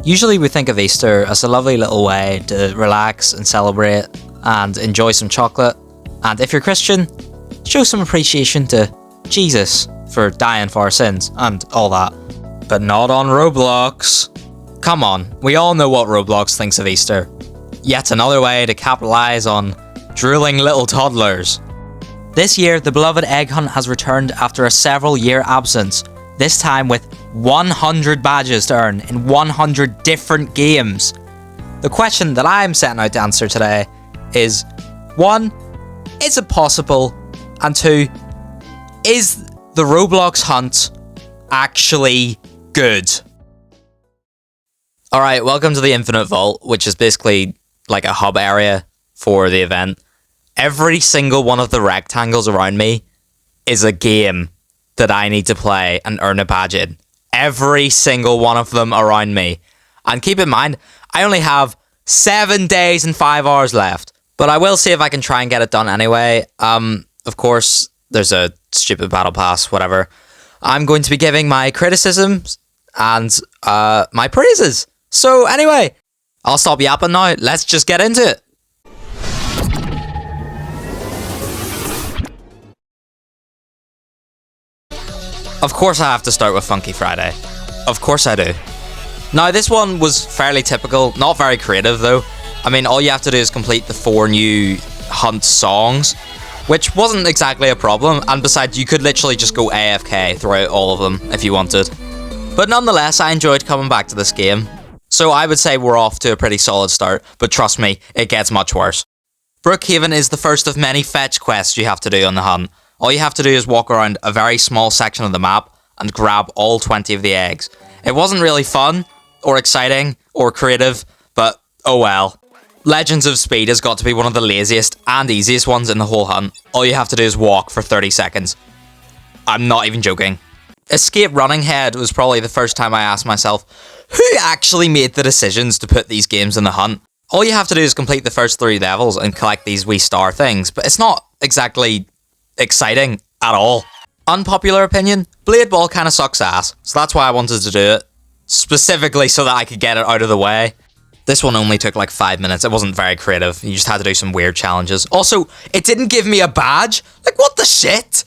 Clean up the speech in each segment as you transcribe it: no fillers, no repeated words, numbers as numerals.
Usually we think of Easter as a lovely little way to relax and celebrate and enjoy some chocolate. And if you're Christian, show some appreciation to Jesus for dying for our sins and all that. But not on Roblox. Come on, we all know what Roblox thinks of Easter. Yet another way to capitalise on drooling little toddlers. This year, the beloved egg hunt has returned after a several-year absence, this time with 100 badges to earn in 100 different games. The question that I'm setting out to answer today is 1. Is it possible? And 2. Is the Roblox hunt actually good? Alright, welcome to the Infinite Vault, which is basically like a hub area for the event. Every single one of the rectangles around me is a game that I need to play and earn a badge in. Every single one of them around me. And keep in mind, I only have 7 days and 5 hours left. But I will see if I can try and get it done anyway. Of course, there's a stupid battle pass, whatever. I'm going to be giving my criticisms and my praises. So anyway, I'll stop yapping now. Let's just get into it. Of course I have to start with Funky Friday. Of course I do. Now this one was fairly typical, not very creative though. I mean, all you have to do is complete the 4 new hunt songs, which wasn't exactly a problem, and besides you could literally just go AFK throughout all of them if you wanted. But nonetheless, I enjoyed coming back to this game. So I would say we're off to a pretty solid start, but trust me, it gets much worse. Brookhaven is the first of many fetch quests you have to do on the hunt. All you have to do is walk around a very small section of the map and grab all 20 of the eggs. It wasn't really fun, or exciting, or creative, but oh well. Legends of Speed has got to be one of the laziest and easiest ones in the whole hunt. All you have to do is walk for 30 seconds. I'm not even joking. Escape Running Head was probably the first time I asked myself, who actually made the decisions to put these games in the hunt? All you have to do is complete the first 3 levels and collect these wee star things, but it's not exactly exciting at all. Unpopular opinion, Blade Ball kinda sucks ass, so that's why I wanted to do it. Specifically so that I could get it out of the way. This one only took like 5 minutes, it wasn't very creative, you just had to do some weird challenges. Also, it didn't give me a badge? Like what the shit?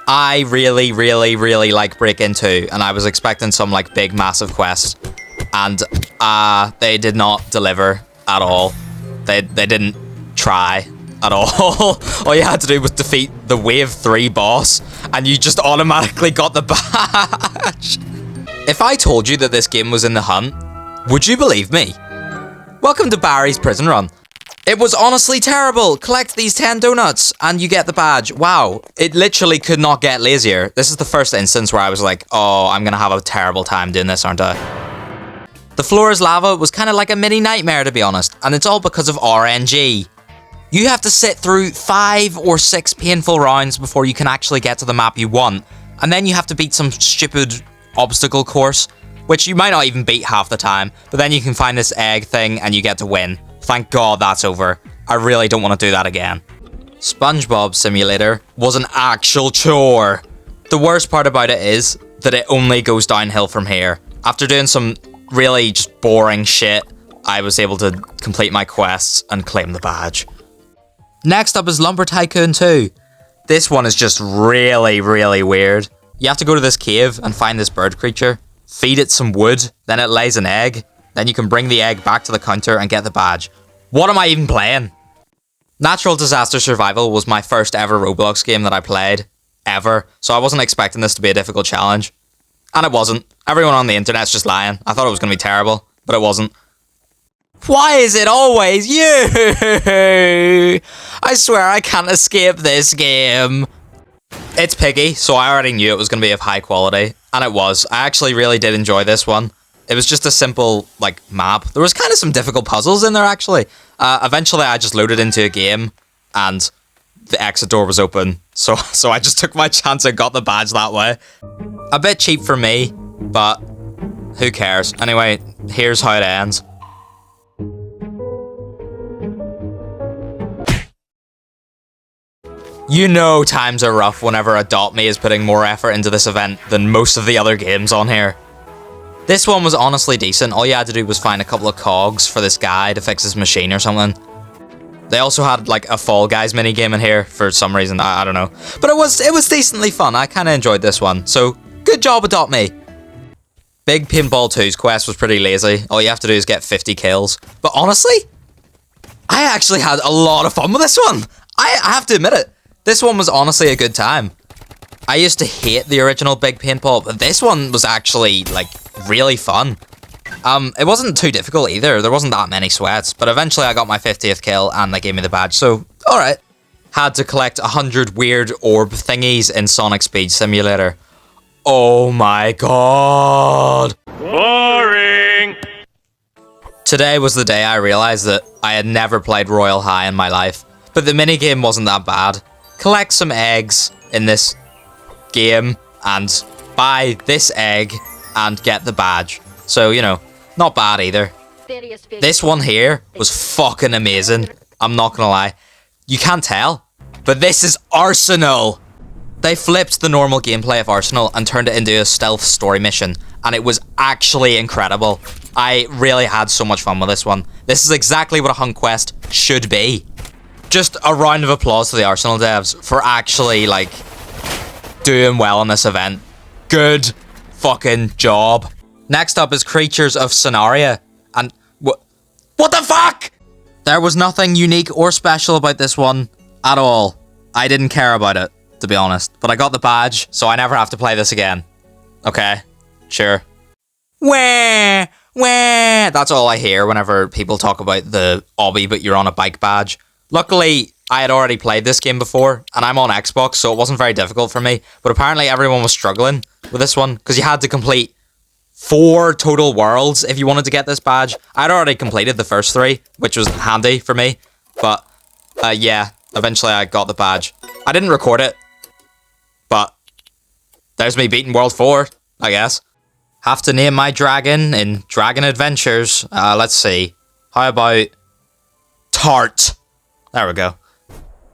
I really like Break-In 2, and I was expecting some like big massive quest, and they did not deliver at all. They didn't try at all. All you had to do was defeat the Wave 3 boss, and you just automatically got the badge. If I told you that this game was in the hunt, would you believe me? Welcome to Barry's Prison Run. It was honestly terrible. Collect these 10 donuts, and you get the badge. Wow, it literally could not get lazier. This is the first instance where I was like, oh, I'm gonna have a terrible time doing this, aren't I? The floor is lava was kind of like a mini nightmare, to be honest, and it's all because of RNG. You have to sit through 5 or 6 painful rounds before you can actually get to the map you want, and then you have to beat some stupid obstacle course, which you might not even beat half the time, but then you can find this egg thing and you get to win. Thank God that's over. I really don't want to do that again. Spongebob Simulator was an actual chore. The worst part about it is that it only goes downhill from here. After doing some really just boring shit, I was able to complete my quests and claim the badge. Next up is Lumber Tycoon 2. This one is just really weird. You have to go to this cave and find this bird creature, feed it some wood, then it lays an egg, then you can bring the egg back to the counter and get the badge. What am I even playing? Natural Disaster Survival was my first ever Roblox game that I played, ever, so I wasn't expecting this to be a difficult challenge. And it wasn't. Everyone on the internet's just lying. I thought it was going to be terrible, but it wasn't. Why is it always you? I swear I can't escape this game. It's Piggy, so I already knew it was going to be of high quality, and it was. I actually really did enjoy this one. It was just a simple, like, map. There was kind of some difficult puzzles in there, actually. Eventually, I just loaded into a game, and the exit door was open, so I just took my chance and got the badge that way. A bit cheap for me, but who cares? Anyway, here's how it ends. You know times are rough whenever Adopt Me is putting more effort into this event than most of the other games on here. This one was honestly decent. All you had to do was find a couple of cogs for this guy to fix his machine or something. They also had like a Fall Guys minigame in here for some reason. I don't know. But it was decently fun. I kind of enjoyed this one. So good job, Adopt Me. Big Paintball 2's quest was pretty lazy. All you have to do is get 50 kills. But honestly, I actually had a lot of fun with this one. I have to admit it. This one was honestly a good time. I used to hate the original Big Paintball, but this one was actually, like, really fun. It wasn't too difficult either. There wasn't that many sweats, but eventually I got my 50th kill and they gave me the badge, so alright. Had to collect 100 weird orb thingies in Sonic Speed Simulator. Oh my god! Boring! Today was the day I realized that I had never played Royale High in my life, but the minigame wasn't that bad. Collect some eggs in this game and buy this egg and get the badge. So, you know, not bad either. This one here was fucking amazing. I'm not gonna lie. You can't tell, but this is Arsenal. They flipped the normal gameplay of Arsenal and turned it into a stealth story mission, and it was actually incredible. I really had so much fun with this one. This is exactly what a hunt quest should be. Just a round of applause to the Arsenal devs for actually, like, doing well in this event. Good fucking job. Next up is Creatures of Sonaria. And what the fuck? There was nothing unique or special about this one at all. I didn't care about it, to be honest. But I got the badge, so I never have to play this again. Okay, sure. Wah, wah. That's all I hear whenever people talk about the obby but you're on a bike badge. Luckily, I had already played this game before, and I'm on Xbox, so it wasn't very difficult for me. But apparently everyone was struggling with this one, because you had to complete 4 total worlds if you wanted to get this badge. I'd already completed the first 3, which was handy for me. But, yeah, eventually I got the badge. I didn't record it, but there's me beating World 4, I guess. Have to name my dragon in Dragon Adventures. Let's see. How about Tart? There we go.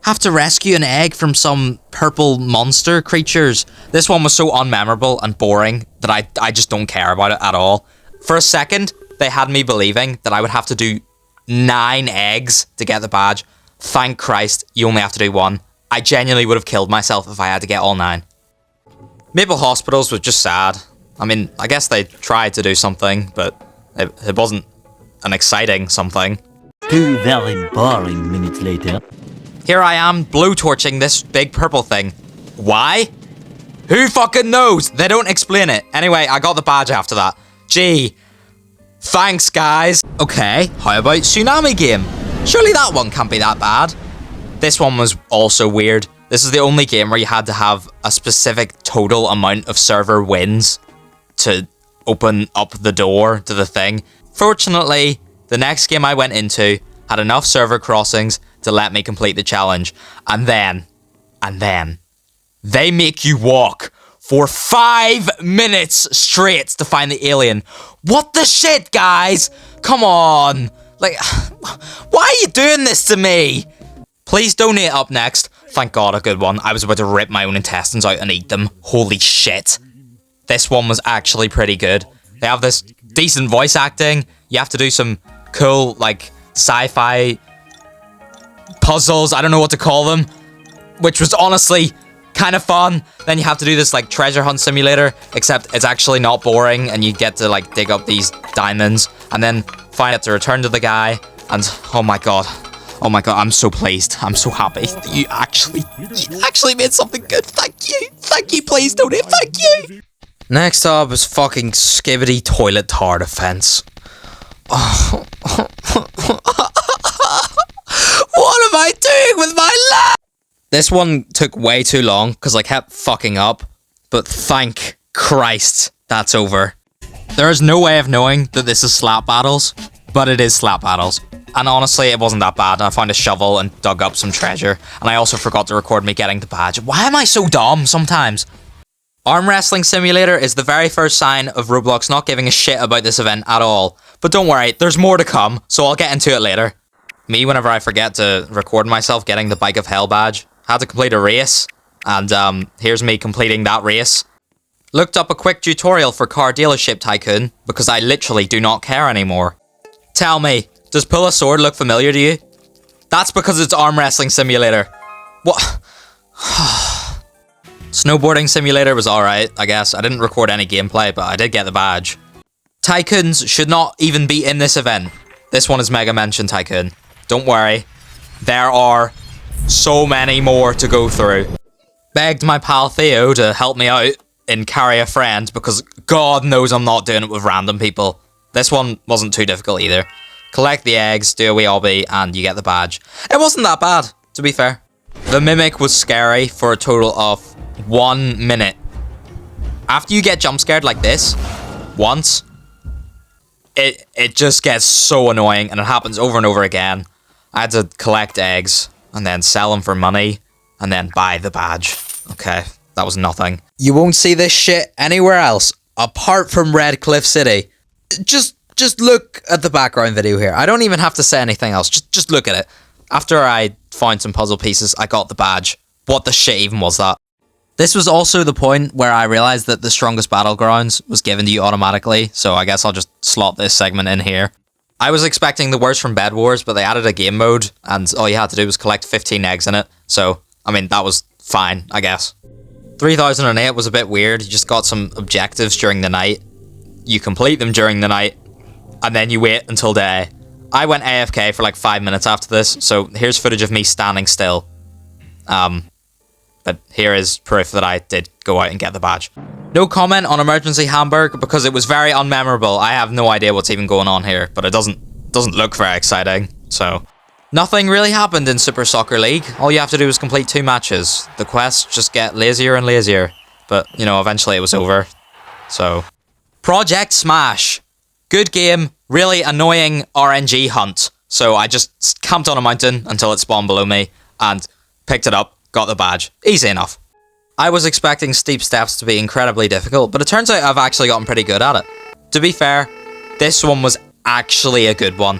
Have to rescue an egg from some purple monster creatures. This one was so unmemorable and boring that I just don't care about it at all. For a second, they had me believing that I would have to do 9 eggs to get the badge. Thank Christ, you only have to do 1. I genuinely would have killed myself if I had to get all 9. Maple Hospitals was just sad. I mean, I guess they tried to do something, but it wasn't an exciting something. 2 very boring minutes later. Here I am, blowtorching this big purple thing. Why? Who fucking knows? They don't explain it. Anyway, I got the badge after that. Gee. Thanks, guys. Okay, how about Tsunami Game? Surely that one can't be that bad. This one was also weird. This is the only game where you had to have a specific total amount of server wins to open up the door to the thing. Fortunately, the next game I went into had enough server crossings to let me complete the challenge. And then, they make you walk for 5 minutes straight to find the alien. What the shit, guys? Come on. Like, why are you doing this to me? Please donate up next. Thank God, a good one. I was about to rip my own intestines out and eat them. Holy shit. This one was actually pretty good. They have this decent voice acting. You have to do some cool, like, sci-fi puzzles. I don't know what to call them. Which was honestly kind of fun. Then you have to do this, like, treasure hunt simulator. Except it's actually not boring. And you get to, like, dig up these diamonds. And then find out to return to the guy. And, oh my god. Oh my god, I'm so pleased. I'm so happy. You actually made something good. Thank you. Thank you, please donate. Thank you. Next up is fucking Skibbity Toilet Tower Defense. Oh. What am I doing with my life? This one took way too long because I kept fucking up. But thank Christ, that's over. There is no way of knowing that this is slap battles, but it is slap battles. And honestly, it wasn't that bad. I found a shovel and dug up some treasure. And I also forgot to record me getting the badge. Why am I so dumb sometimes? Arm Wrestling Simulator is the very first sign of Roblox not giving a shit about this event at all. But don't worry, there's more to come, so I'll get into it later. Me, whenever I forget to record myself getting the Bike of Hell badge, I had to complete a race. And here's me completing that race. Looked up a quick tutorial for car dealership Tycoon because I literally do not care anymore. Tell me, does pull a sword look familiar to you? That's because it's arm wrestling simulator. What? Snowboarding simulator was alright, I guess. I didn't record any gameplay, but I did get the badge. Tycoons should not even be in this event. This one is Mega Mention Tycoon. Don't worry. There are so many more to go through. Begged my pal Theo to help me out in Carry a Friend because God knows I'm not doing it with random people. This one wasn't too difficult either. Collect the eggs, do a wee obby, and you get the badge. It wasn't that bad, to be fair. The Mimic was scary for a total of 1 minute. After you get jump scared like this, once, it just gets so annoying and it happens over and over again. I had to collect eggs and then sell them for money and then buy the badge. Okay, that was nothing. You won't see this shit anywhere else apart from Red Cliff City. Just look at the background video here. I don't even have to say anything else. Just look at it. After I found some puzzle pieces, I got the badge. What the shit even was that? This was also the point where I realized that the strongest battlegrounds was given to you automatically, so I guess I'll just slot this segment in here. I was expecting the worst from Bed Wars, but they added a game mode, and all you had to do was collect 15 eggs in it, so, I mean, that was fine, I guess. 3008 was a bit weird. You just got some objectives during the night, you complete them during the night, and then you wait until day. I went AFK for like 5 minutes after this, so here's footage of me standing still. But here is proof that I did go out and get the badge. No comment on Emergency Hamburg because it was very unmemorable. I have no idea what's even going on here, but it doesn't look very exciting, so. Nothing really happened in Super Soccer League. All you have to do is complete 2 matches. The quests just get lazier and lazier, but, you know, eventually it was over, so. Project Smash. Good game, really annoying RNG hunt. So I just camped on a mountain until it spawned below me and picked it up. Got the badge. Easy enough. I was expecting steep steps to be incredibly difficult, but it turns out I've actually gotten pretty good at it. To be fair, this one was actually a good one.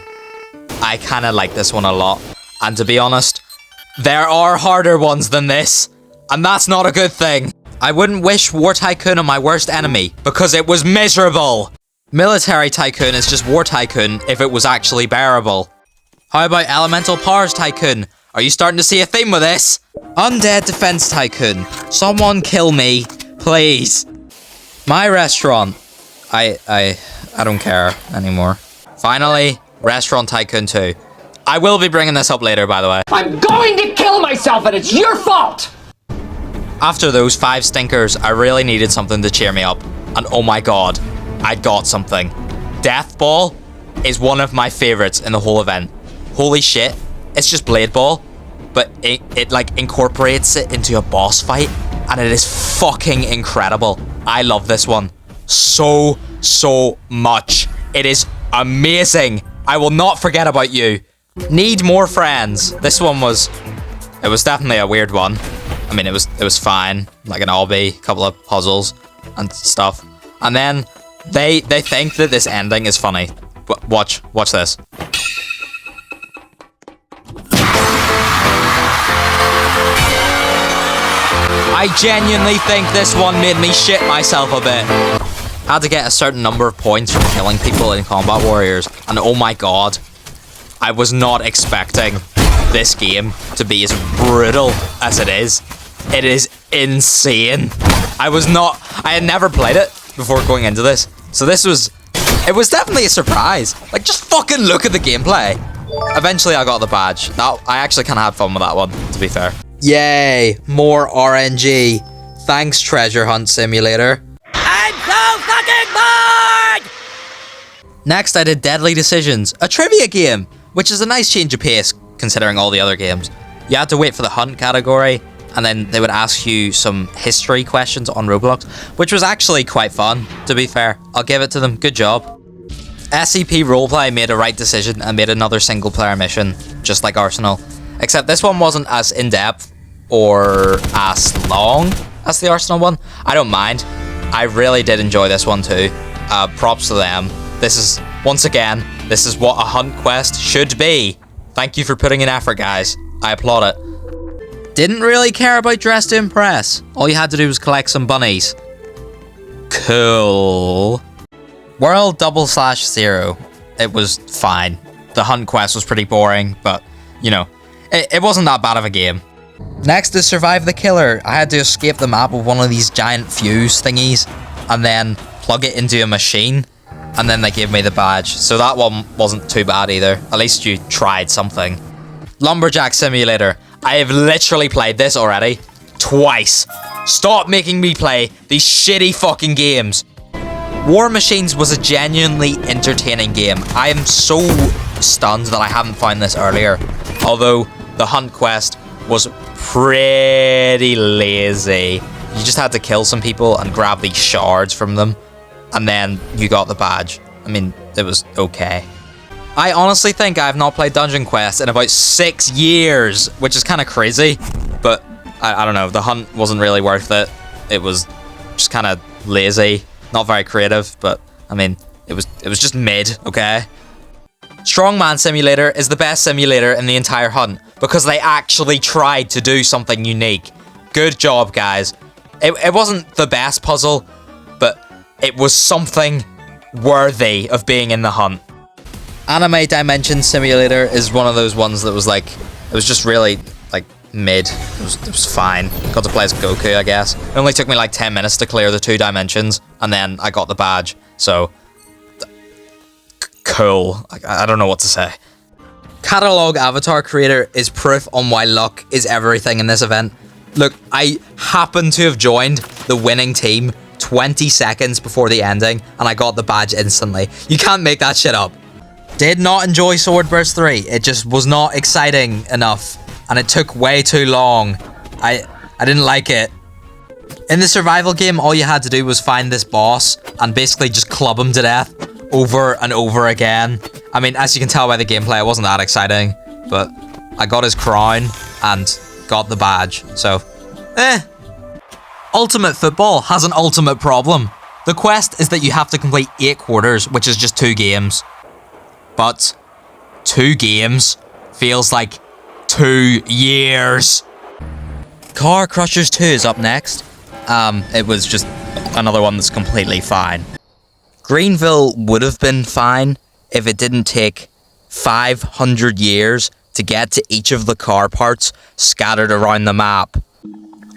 I kind of like this one a lot. And to be honest, there are harder ones than this, and that's not a good thing. I wouldn't wish War Tycoon on my worst enemy, because it was miserable. Military Tycoon is just War Tycoon if it was actually bearable. How about Elemental Powers Tycoon? Are you starting to see a theme with this? Undead Defense Tycoon. Someone kill me, please. My restaurant. I don't care anymore. Finally, Restaurant Tycoon 2. I will be bringing this up later, by the way. I'm going to kill myself and it's your fault! After those 5 stinkers, I really needed something to cheer me up. And oh my god, I got something. Death Ball is one of my favorites in the whole event. Holy shit. It's just Blade Ball, but it like incorporates it into a boss fight, and it is fucking incredible. I love this one so much. It is amazing. I will not forget about you. Need more friends. This one was definitely a weird one. I mean, it was fine, like an obby, a couple of puzzles and stuff, and then they think that this ending is funny. Watch this. I genuinely think this one made me shit myself a bit. Had to get a certain number of points from killing people in Combat Warriors, and oh my god, I was not expecting this game to be as brutal as it is. It is insane. I had never played it before going into this, so it was definitely a surprise. Like, just fucking look at the gameplay. Eventually I got the badge. I actually kind of had fun with that one, to be fair. Yay, more RNG. Thanks, Treasure Hunt Simulator. I'm so fucking bored! Next, I did Deadly Decisions, a trivia game, which is a nice change of pace considering all the other games. You had to wait for the hunt category, and then they would ask you some history questions on Roblox, which was actually quite fun, to be fair. I'll give it to them, good job. SCP Roleplay made a right decision and made another single player mission, just like Arsenal. Except this one wasn't as in-depth or as long as the Arsenal one. I don't mind. I really did enjoy this one too. Props to them. This is, once again, this is what a hunt quest should be. Thank you for putting in effort, guys. I applaud it. Didn't really care about Dress to Impress. All you had to do was collect some bunnies. Cool. World /0. It was fine. The hunt quest was pretty boring, but, you know, it wasn't that bad of a game. Next is Survive the Killer. I had to escape the map with one of these giant fuse thingies and then plug it into a machine, and then they gave me the badge. So that one wasn't too bad either. At least you tried something. Lumberjack Simulator. I have literally played this already twice. Stop making me play these shitty fucking games. War Machines was a genuinely entertaining game. I am so stunned that I haven't found this earlier. Although the hunt quest was pretty lazy. You just had to kill some people and grab these shards from them, and then you got the badge. I mean, it was okay. I honestly think I have not played Dungeon Quest in about 6 years, which is kind of crazy, but I don't know, the hunt wasn't really worth it. It was just kind of lazy, not very creative, but I mean, it was just mid, okay? Strongman Simulator is the best simulator in the entire hunt because they actually tried to do something unique. Good job, guys. It wasn't the best puzzle, but it was something worthy of being in the hunt. Anime Dimension Simulator is one of those ones that was like, it was just really like mid. It was fine. Got to play as Goku, I guess. It only took me like 10 minutes to clear the 2 dimensions, and then I got the badge. So, cool. I don't know what to say. Catalog Avatar Creator is proof on why luck is everything in this event. Look, I happen to have joined the winning team 20 seconds before the ending, and I got the badge instantly. You can't make that shit up. Did not enjoy Swordburst 3. It just was not exciting enough, and it took way too long. I didn't like it. In the survival game, all you had to do was find this boss and basically just club him to death over and over again. I mean, as you can tell by the gameplay, it wasn't that exciting, but I got his crown and got the badge, so Ultimate Football has an ultimate problem. The quest is that you have to complete 8 quarters, which is just 2 games. But 2 games feels like 2 years. Car Crushers 2 is up next. It was just another one that's completely fine. Greenville would have been fine if it didn't take 500 years to get to each of the car parts scattered around the map.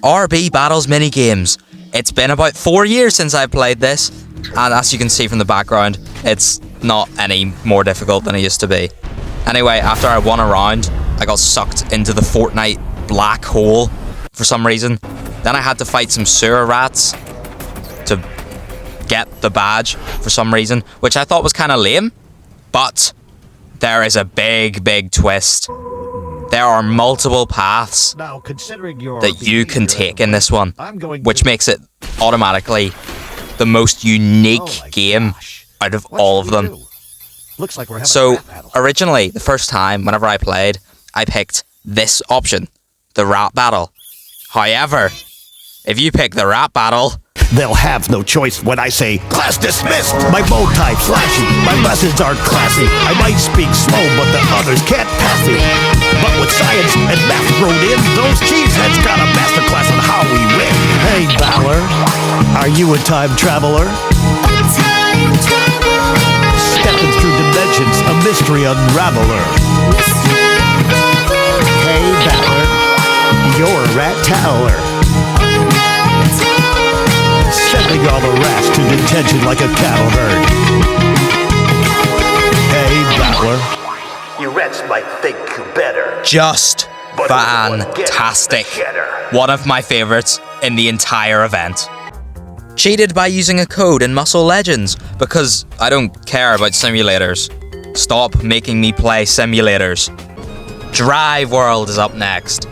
RB Battles minigames. It's been about 4 years since I played this, and as you can see from the background, it's not any more difficult than it used to be. Anyway, after I won a round, I got sucked into the Fortnite black hole for some reason. Then I had to fight some sewer rats to get the badge for some reason, which I thought was kind of lame, but there is a big twist. There are multiple paths that you can take in this one, which makes it automatically the most unique game out of all of them. So originally, the first time, whenever I played, I picked this option, the rap battle. However, if you pick the rap battle, they'll have no choice when I say, class dismissed! My bow tie flashy, my lessons are classy. I might speak slow, but the others can't pass me. But with science and math thrown in, those cheeseheads got a masterclass on how we win. Hey, Valor, are you a time traveler? Stepping through dimensions, a mystery unraveler. Hey, Valor, you're a rat toweler. Sending all the rats to detention like a cattle herd. Hey, Battler. You rats might think you better. Just fantastic. One of my favorites in the entire event. Cheated by using a code in Muscle Legends because I don't care about simulators. Stop making me play simulators. Drive World is up next.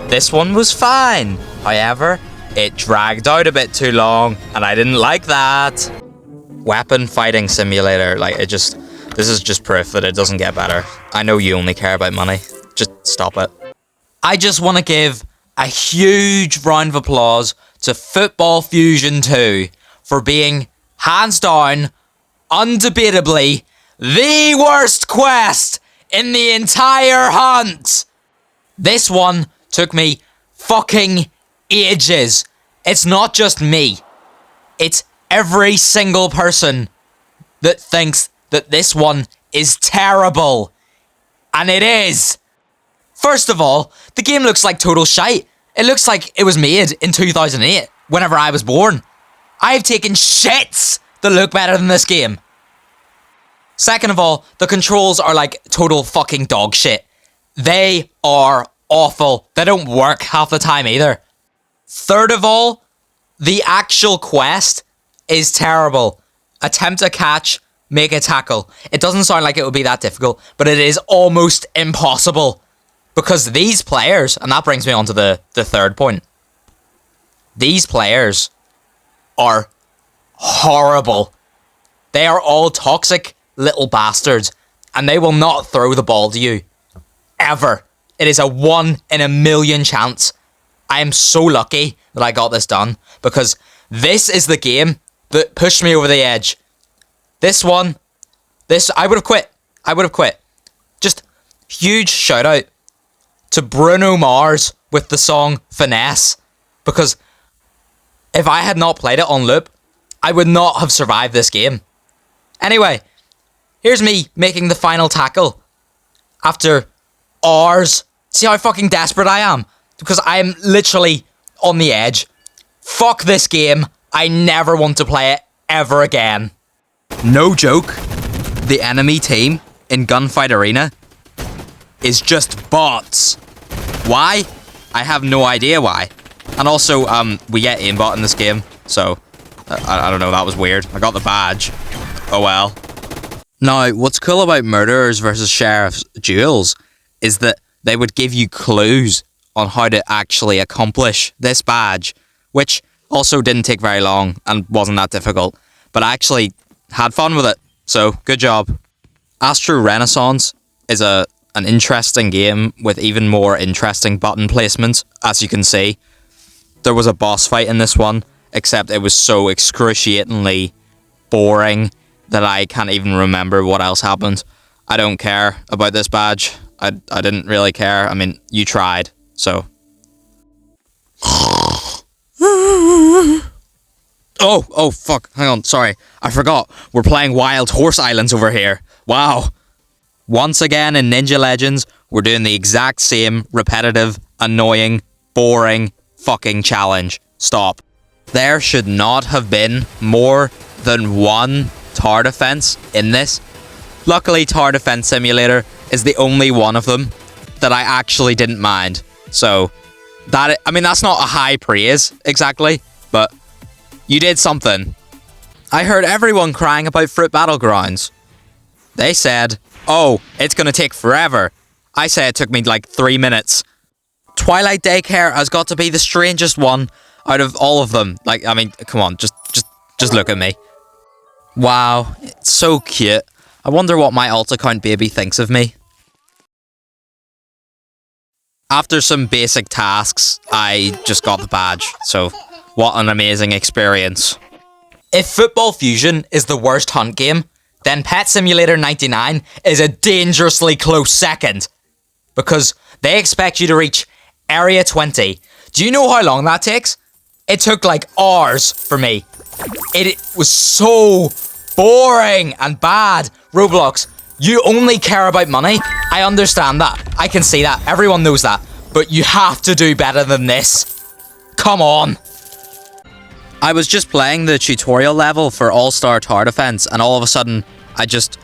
This one was fine. However, it dragged out a bit too long, and I didn't like that. Weapon Fighting Simulator, this is just proof that it doesn't get better. I know you only care about money. Just stop it. I just want to give a huge round of applause to Football Fusion 2 for being, hands down, undebatably, the worst quest in the entire hunt. This one took me fucking ages. It's not just me. It's every single person that thinks that this one is terrible. And it is. First of all, the game looks like total shite. It looks like it was made in 2008, whenever I was born. I've taken shits that look better than this game. Second of all, the controls are like total fucking dog shit. They are awful. They don't work half the time either. Third of all, the actual quest is terrible. Attempt a catch, make a tackle. It doesn't sound like it would be that difficult, but it is almost impossible. Because these players, and that brings me on to the third point. These players are horrible. They are all toxic little bastards, and they will not throw the ball to you. Ever. It is a 1 in a million chance. I am so lucky that I got this done, because this is the game that pushed me over the edge. This one, I would have quit. I would have quit. Just huge shout out to Bruno Mars with the song Finesse, because if I had not played it on loop, I would not have survived this game. Anyway, here's me making the final tackle after hours. See how fucking desperate I am? Because I am literally on the edge. Fuck this game. I never want to play it ever again. No joke. The enemy team in Gunfight Arena is just bots. Why? I have no idea why. And also, we get aimbot in this game, so I don't know, that was weird. I got the badge. Oh well. Now, what's cool about murderers versus sheriffs duels is that they would give you clues on how to actually accomplish this badge, which also didn't take very long and wasn't that difficult, but I actually had fun with it, so good job. Astro Renaissance is an interesting game with even more interesting button placement, as you can see. There was a boss fight in this one, except it was so excruciatingly boring that I can't even remember what else happened. I don't care about this badge. I didn't really care. I mean, you tried, so. Oh, fuck. Hang on, sorry. I forgot. We're playing Wild Horse Islands over here. Wow. Once again in Ninja Legends, we're doing the exact same repetitive, annoying, boring, fucking challenge. Stop. There should not have been more than one tower defense in this. Luckily, Tower Defense Simulator is the only one of them that I actually didn't mind. So, that's not a high praise, exactly, but you did something. I heard everyone crying about Fruit Battlegrounds. They said, oh, it's gonna take forever. I say it took me like 3 minutes. Twilight Daycare has got to be the strangest one out of all of them. Like, I mean, come on, just look at me. Wow, it's so cute. I wonder what my alt account baby thinks of me. After some basic tasks, I just got the badge, so what an amazing experience. If Football Fusion is the worst hunt game, then Pet Simulator 99 is a dangerously close second. Because they expect you to reach Area 20. Do you know how long that takes? It took like hours for me. It was so boring and bad. Roblox, you only care about money. I understand that. I can see that. Everyone knows that. But you have to do better than this. Come on. I was just playing the tutorial level for All-Star Tower Defense, and all of a sudden, I just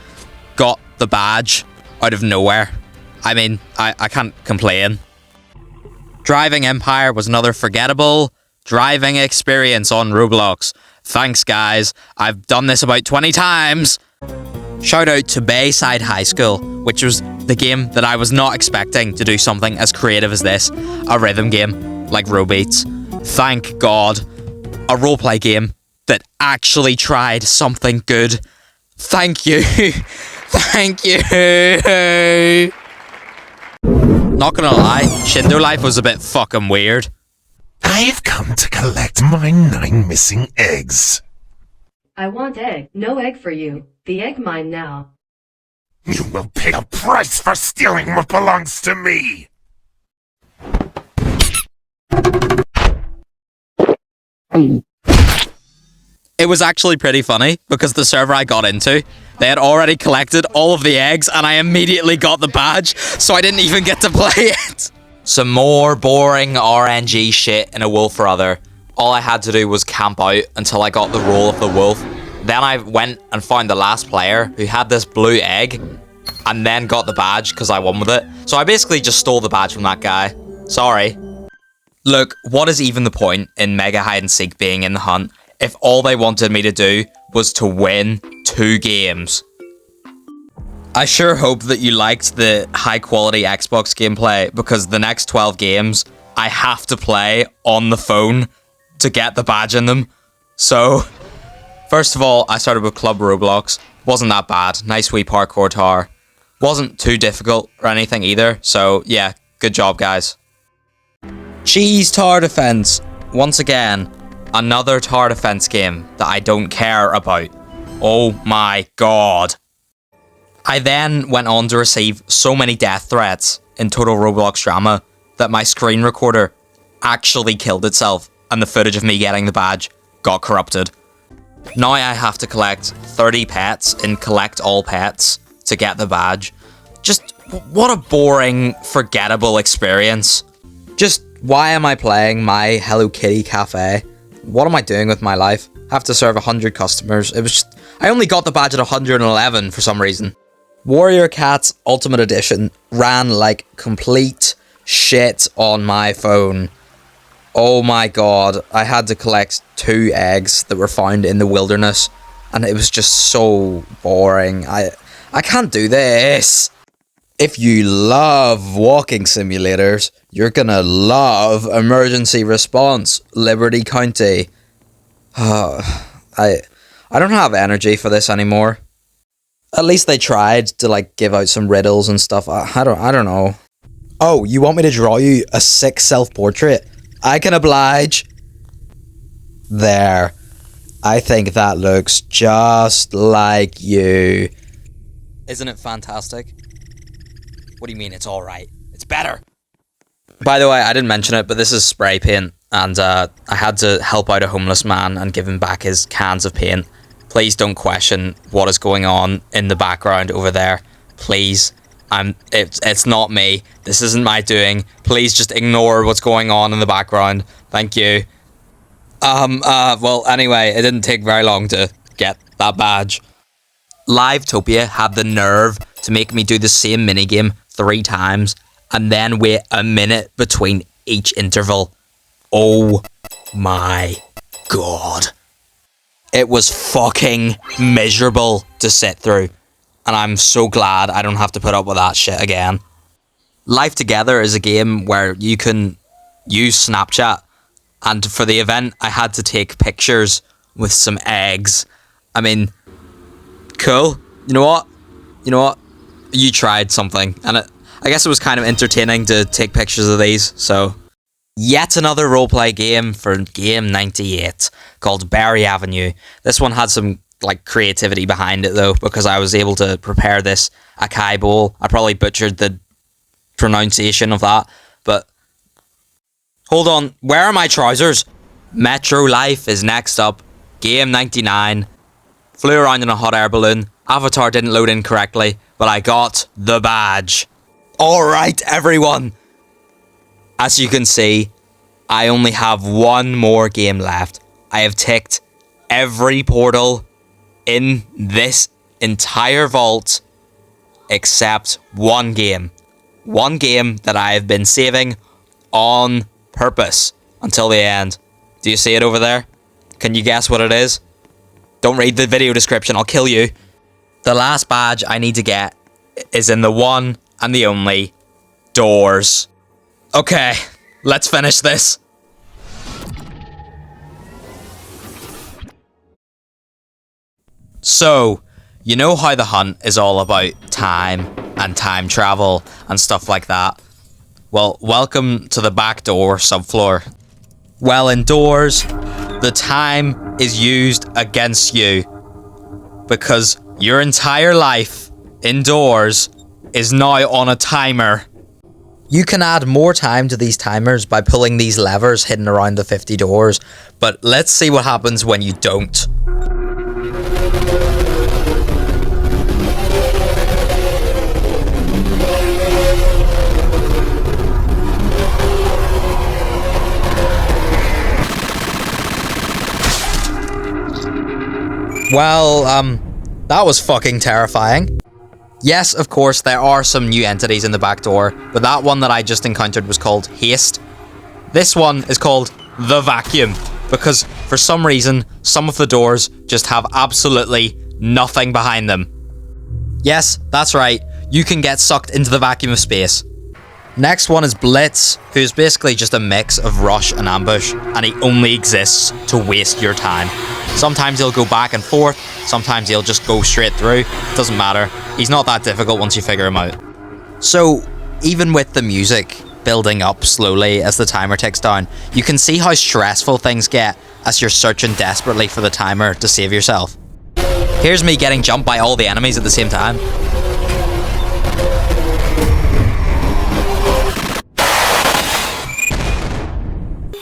got the badge out of nowhere. I mean, I can't complain. Driving Empire was another forgettable driving experience on Roblox. Thanks, guys. I've done this about 20 times. Shout out to Bayside High School, which was the game that I was not expecting to do something as creative as this. A rhythm game, like Robeats. Thank God. A roleplay game that actually tried something good. Thank you. Thank you. Not gonna lie, Shindo Life was a bit fucking weird. I've come to collect my 9 missing eggs. I want egg. No egg for you. The egg mine now. You will pay a price for stealing what belongs to me! It was actually pretty funny because the server I got into, they had already collected all of the eggs and I immediately got the badge, so I didn't even get to play it. Some more boring RNG shit in a wolf or other. All I had to do was camp out until I got the role of the wolf. Then I went and found the last player who had this blue egg and then got the badge because I won with it. So I basically just stole the badge from that guy. Sorry. Look, what is even the point in Mega Hide and Seek being in the hunt if all they wanted me to do was to win 2 games? I sure hope that you liked the high quality Xbox gameplay, because the next 12 games I have to play on the phone to get the badge in them. So, first of all, I started with Club Roblox. Wasn't that bad. Nice wee parkour tower. Wasn't too difficult or anything either. So, yeah, good job, guys. Cheese Tower Defense. Once again, another tower defense game that I don't care about. Oh my god. I then went on to receive so many death threats in Total Roblox Drama that my screen recorder actually killed itself and the footage of me getting the badge got corrupted. Now I have to collect 30 pets in Collect All Pets to get the badge. Just, what a boring, forgettable experience. Just, why am I playing my Hello Kitty cafe? What am I doing with my life? I have to serve 100 customers. It was just, I only got the badge at 111 for some reason. Warrior Cats Ultimate Edition ran like complete shit on my phone. Oh my god, I had to collect 2 eggs that were found in the wilderness, and it was just so boring. I can't do this. If you love walking simulators, you're gonna love Emergency Response, Liberty County. I don't have energy for this anymore. At least they tried to like give out some riddles and stuff. I don't know. Oh, you want me to draw you a sick self-portrait? I can oblige. There. I think that looks just like you. Isn't it fantastic? What do you mean it's alright? It's better! By the way, I didn't mention it, but this is spray paint, and I had to help out a homeless man and give him back his cans of paint. Please don't question what is going on in the background over there. Please. It's not me. This isn't my doing. Please just ignore what's going on in the background. Thank you. Well, anyway, it didn't take very long to get that badge. Livetopia had the nerve to make me do the same minigame 3 times and then wait a minute between each interval. Oh my god. It was fucking miserable to sit through, and I'm so glad I don't have to put up with that shit again. Life Together is a game where you can use Snapchat, and for the event I had to take pictures with some eggs. I mean, cool. You know what? You tried something, and I guess it was kind of entertaining to take pictures of these, so... Yet another roleplay game for Game 98 called Berry Avenue. This one had some like creativity behind it though, because I was able to prepare this acai bowl. I probably butchered the pronunciation of that, but hold on, where are my trousers? Metro Life is next up. Game 99. Flew around in a hot air balloon. Avatar didn't load in correctly, but I got the badge. Alright, everyone. As you can see, I only have one more game left. I have ticked every portal in this entire vault except one game. One game that I have been saving on purpose until the end. Do you see it over there? Can you guess what it is? Don't read the video description, I'll kill you. The last badge I need to get is in the one and the only doors. Okay, let's finish this. So, you know how the hunt is all about time and time travel and stuff like that? Well, welcome to the back door subfloor. Well, indoors, the time is used against you because your entire life indoors is now on a timer. You can add more time to these timers by pulling these levers hidden around the 50 doors, but let's see what happens when you don't. Well, that was fucking terrifying. Yes, of course, there are some new entities in the back door, but that one that I just encountered was called Haste. This one is called The Vacuum, because for some reason, some of the doors just have absolutely nothing behind them. Yes, that's right, you can get sucked into the vacuum of space. Next one is Blitz, who's basically just a mix of rush and ambush, and he only exists to waste your time. Sometimes he'll go back and forth, sometimes he'll just go straight through, doesn't matter. He's not that difficult once you figure him out. So, even with the music building up slowly as the timer ticks down, you can see how stressful things get as you're searching desperately for the timer to save yourself. Here's me getting jumped by all the enemies at the same time.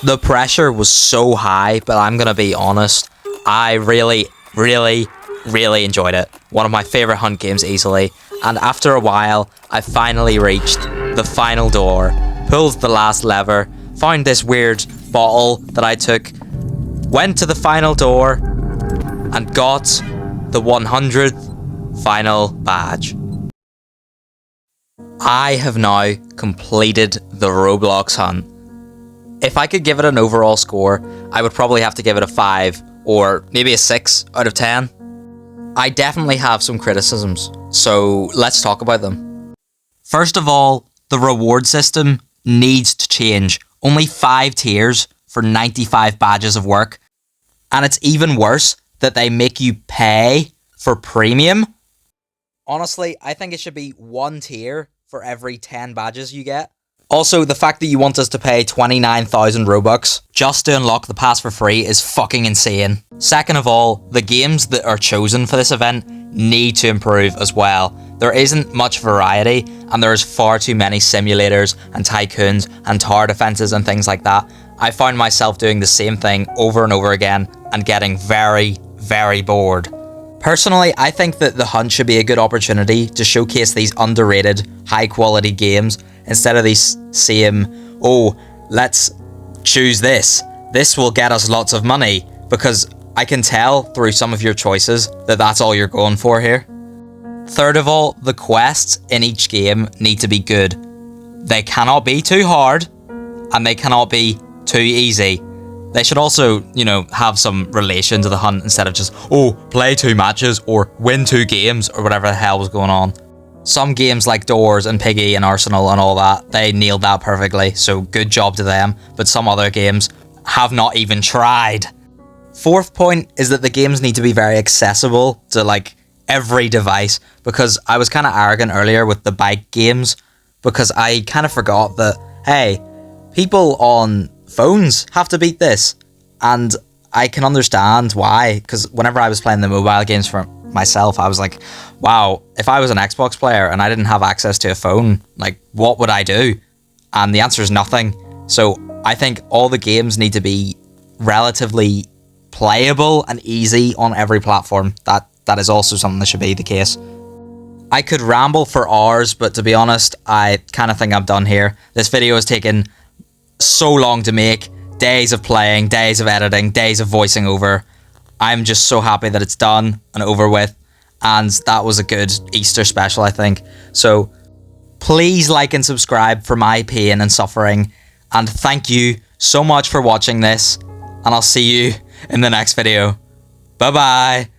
The pressure was so high, but I'm gonna be honest, I really enjoyed it. One of my favorite hunt games easily, and after a while, I finally reached the final door, pulled the last lever, found this weird bottle that I took, went to the final door, and got the 100th final badge. I have now completed the Roblox hunt. If I could give it an overall score, I would probably have to give it a 5 or maybe a 6 out of 10. I definitely have some criticisms, so let's talk about them. First of all, the reward system needs to change. Only 5 tiers for 95 badges of work. And it's even worse that they make you pay for premium. Honestly, I think it should be 1 tier for every 10 badges you get. Also, the fact that you want us to pay 29,000 Robux just to unlock the pass for free is fucking insane. Second of all, the games that are chosen for this event need to improve as well. There isn't much variety, and there is far too many simulators and tycoons and tower defenses and things like that. I found myself doing the same thing over and over again and getting very bored. Personally, I think that the hunt should be a good opportunity to showcase these underrated, high-quality games instead of these same, oh, let's choose this. This will get us lots of money, because I can tell through some of your choices that that's all you're going for here. Third of all, the quests in each game need to be good. They cannot be too hard, and they cannot be too easy. They should also, have some relation to the hunt instead of just, oh, play 2 matches or win 2 games or whatever the hell was going on. Some games like Doors and Piggy and Arsenal and all that, they nailed that perfectly, so good job to them, but some other games have not even tried. Fourth point is that the games need to be very accessible to every device, because I was kind of arrogant earlier with the bike games, because I kind of forgot that, hey, people on phones have to beat this, and I can understand why, because whenever I was playing the mobile games for myself, I was like, wow, if I was an Xbox player and I didn't have access to a phone, what would I do? And the answer is nothing. So I think all the games need to be relatively playable and easy on every platform. That is also something that should be the case. I could ramble for hours, but to be honest, I kind of think I'm done here. This video has taken so long to make, days of playing, days of editing, days of voicing over. I'm just so happy that it's done and over with, and that was a good Easter special, I think. So please like and subscribe for my pain and suffering, and thank you so much for watching this, and I'll see you in the next video. Bye bye.